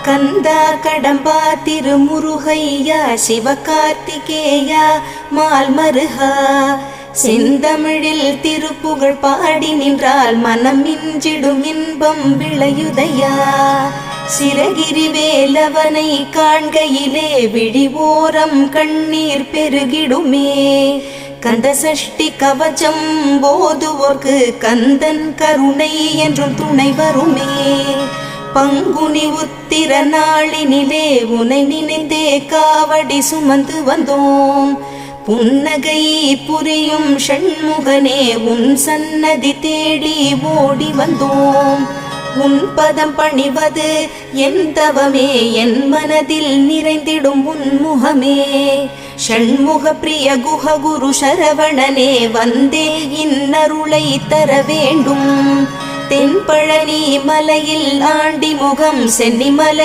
கந்தா கடம்பா திருமுருகையா சிவகார்த்திகேயா மால்மருகா செந்தமிழில் திருப்புகழ் பாடி நின்றால் மனம் மிஞ்சிடும் இன்பம் விளையுதையா சிரகிரி வேலவனை காண்கையிலே விழிவோரம் கண்ணீர் பெருகிடுமே கந்த சஷ்டி கவச்சம் போதுவோர்க்கு கந்தன் கருணை என்றும் துணை வருமே பங்குனி உத்திர நாளினிலே உனை நினைந்தே காவடி சுமந்து வந்தோம் புன்னகை புரியும் ஷண்முகனே உன் சன்னதி தேடி ஓடி வந்தோம் உன் பதம் பணிவது என் தவமே என் மனதில் நிறைந்திடும் உன்முகமே ஷண்முக பிரிய குஹ குரு சரவணனே வந்தே இன்னருளை தர வேண்டும் தென்பழனி மலையில் ஆண்டி முகம் சென்னிமலை